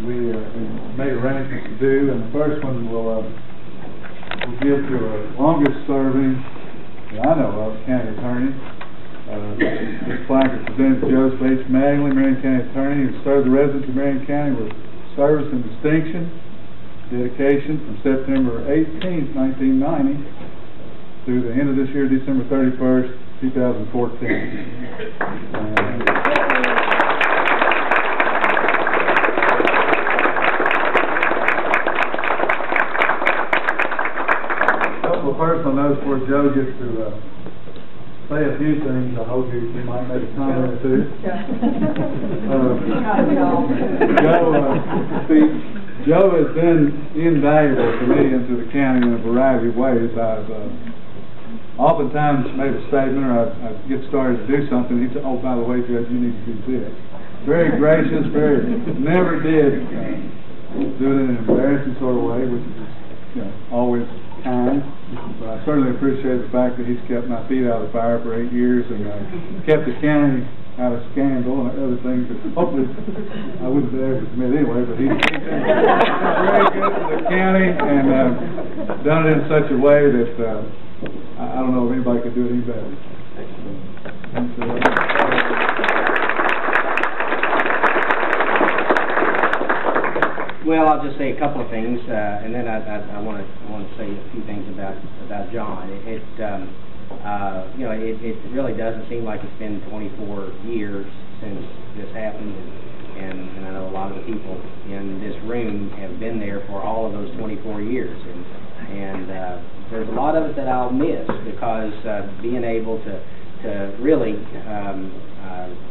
we made arrangements to do, and the first one we'll give to our longest-serving, that I know of, county attorney. This plaque is presented to Joe Mattingly, Marion County Attorney, who served the residents of Marion County with service and distinction, dedication from September 18th, 1990 through the end of this year, December 31st, 2014. Personal notes before Joe gets to say a few things. I hope you might make a comment or two. Joe has been invaluable to me and to the county in a variety of ways. I've oftentimes made a statement, or I'd get started to do something. He'd say, "Oh, by the way, Judge, you need to do this." Very gracious, never did do it in an embarrassing sort of way, which is always kind. But I certainly appreciate the fact that he's kept my feet out of the fire for 8 years and kept the county out of scandal and other things that hopefully I wouldn't be able to commit anyway, but he's been very good to the county and done it in such a way that I don't know if anybody could do it any better. Well, I'll just say a couple of things, and then I want to say a few things about John. It really doesn't seem like it's been 24 years since this happened, and I know a lot of the people in this room have been there for all of those 24 years, and there's a lot of it that I'll miss because being able to really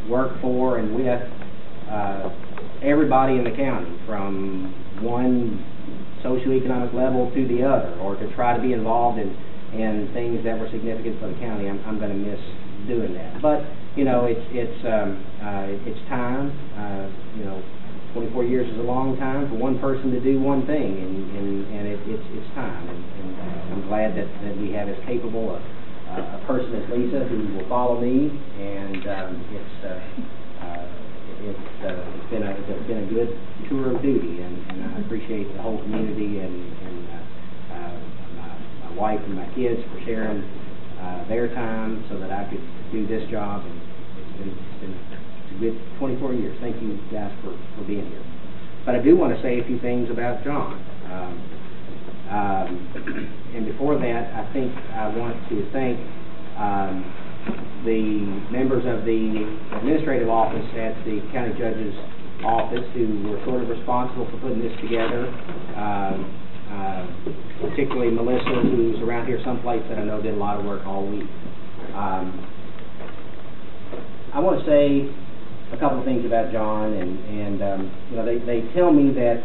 work for and with everybody in the county, from one socioeconomic level to the other, or to try to be involved in things that were significant for the county, I'm going to miss doing that. But it's time. 24 years is a long time for one person to do one thing, and it's time. And I'm glad that we have as capable a person as Lisa who will follow me, and it's been a good tour of duty, and I appreciate the whole community and my wife and my kids for sharing their time so that I could do this job. And it's been a good 24 years. Thank you guys for being here. But I do want to say a few things about John. And before that, I think I want to thank the members of the administrative office at the county judge's office who were sort of responsible for putting this together, particularly Melissa, who's around here someplace, that I know did a lot of work all week. I want to say a couple of things about John, and they tell me that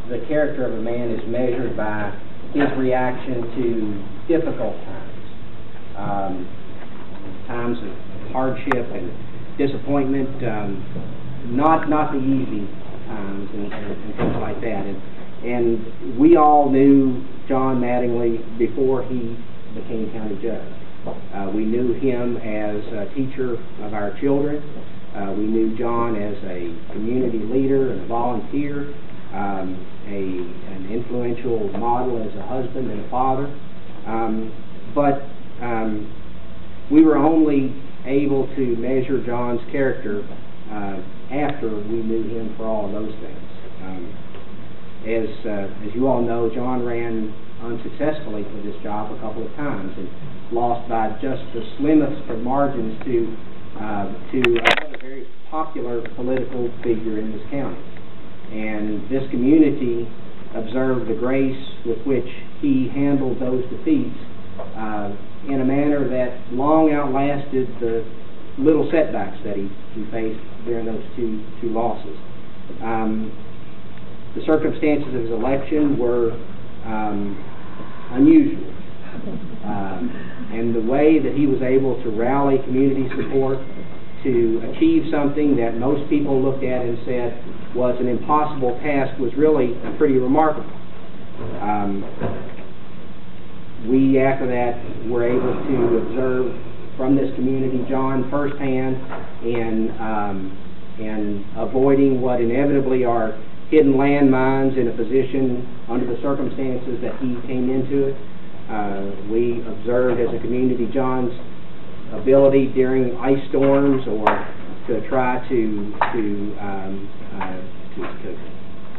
the character of a man is measured by his reaction to difficult times, times of hardship and disappointment, not the easy times and things like that. And we all knew John Mattingly before he became county judge. We knew him as a teacher of our children. We knew John as a community leader and a volunteer, an influential model as a husband and a father. But we were only able to measure John's character after we knew him for all of those things. As you all know, John ran unsuccessfully for this job a couple of times and lost by just the slimmest of margins to another very popular political figure in this county. And this community observed the grace with which he handled those defeats in a manner that long outlasted the little setbacks that he faced during those two losses. The circumstances of his election were unusual, and the way that he was able to rally community support to achieve something that most people looked at and said was an impossible task was really pretty remarkable. We, after that, were able to observe from this community John firsthand in in avoiding what inevitably are hidden landmines in a position under the circumstances that he came into it. We observed as a community John's ability during ice storms or to try to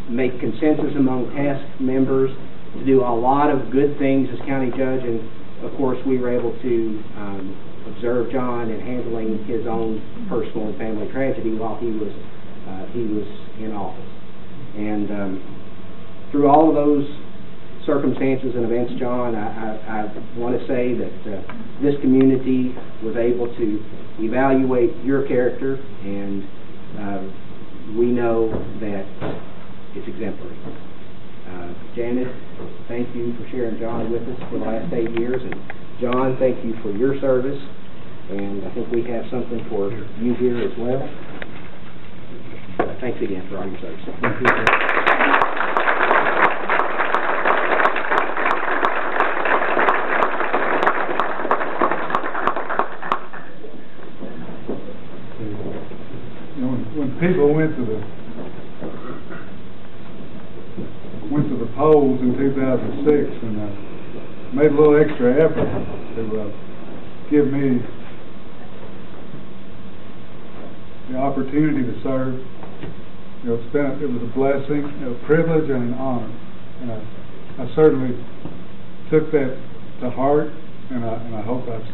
make consensus among task members, to do a lot of good things as county judge, and of course we were able to observe John in handling his own personal and family tragedy while he was in office. And through all of those circumstances and events, John, I want to say that this community was able to evaluate your character, and we know that it's exemplary. Janet, thank you for sharing John with us for the last 8 years, and John, thank you for your service, and I think we have something for you here as well. Thanks again for all your service. Thank you. When people went to the polls in 2006 and made a little extra effort to give me the opportunity to serve, it was a blessing, a privilege, and an honor. And I certainly took that to heart, and I hope I've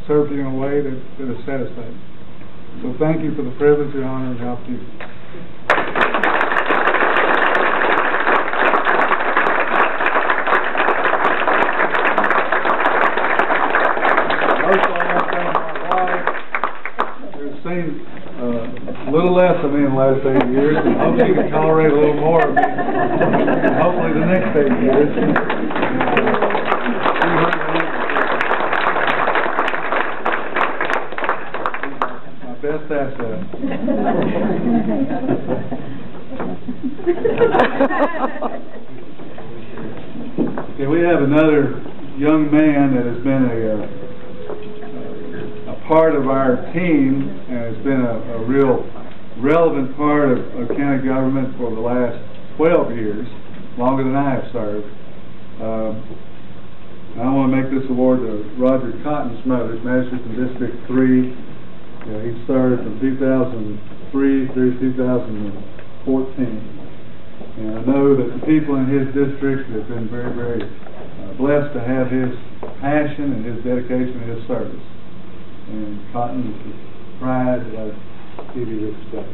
served you in a way that is satisfying. So thank you for the privilege, the honor, and the opportunity. First of all, I want to thank my wife, who's seen a little less of me in the last 8 years, and hope she can tolerate a little more of me, hopefully the next 8 years. Best asset. Okay, we have another young man that has been a part of our team and has been a real relevant part of county government for the last 12 years, longer than I have served. I want to make this award to Roger Cotton Smothers, Magistrate in District 3. He served from 2003 through 2014. And I know that the people in his district have been very, very blessed to have his passion and his dedication and his service. And Cotton, it's with pride that I give you this today.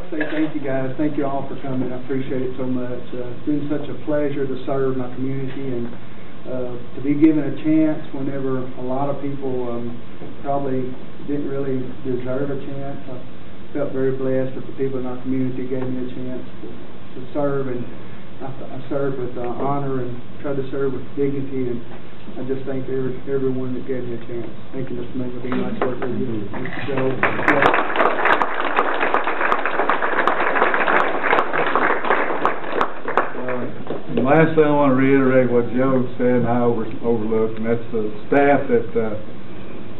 Thank you, guys. Thank you all for coming. I appreciate it so much. It's been such a pleasure to serve my community and to be given a chance whenever a lot of people probably didn't really deserve a chance. I felt very blessed that the people in our community gave me a chance to serve, and I served with honor and tried to serve with dignity, and I just thank everyone that gave me a chance. Thank you, Mr. Mayor. It's been nice working with you. Thank you, Joe. Lastly, I want to reiterate what Joe said and I overlooked, and that's the staff that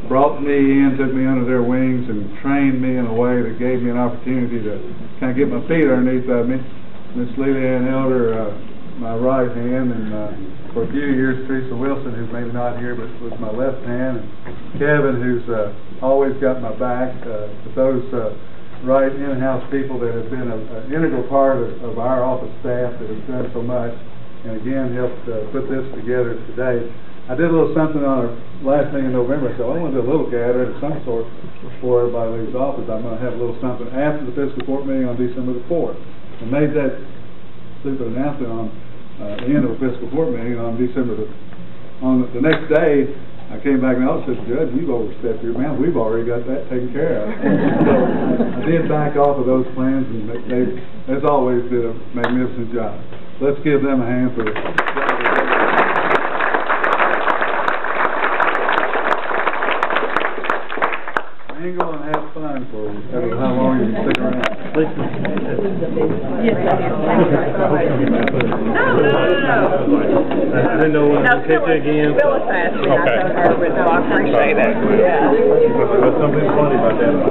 brought me in, took me under their wings, and trained me in a way that gave me an opportunity to kind of get my feet underneath me. Miss Lillian Elder, my right hand, and for a few years, Teresa Wilson, who's maybe not here, but was my left hand, and Kevin, who's always got my back. But those right in-house people that have been an integral part of our office staff that have done so much, and again helped put this together today. I did a little something on our last meeting in November. I said, I want to do a little gathering of some sort before everybody leaves office. I'm going to have a little something after the fiscal court meeting on December the 4th. And made that stupid announcement on the end of the fiscal court meeting on December on the next day. I came back and I said, Judge, you've overstepped your man. We've already got that taken care of. So I did back off of those plans, and they, as always, did a magnificent job. Let's give them a hand for it. Mingle and have fun for how long you can stick around. Yes, I did. I didn't know when to catch you again. Phyllis asked me, I told her, but no, I appreciate it. Yeah. There's something funny about that.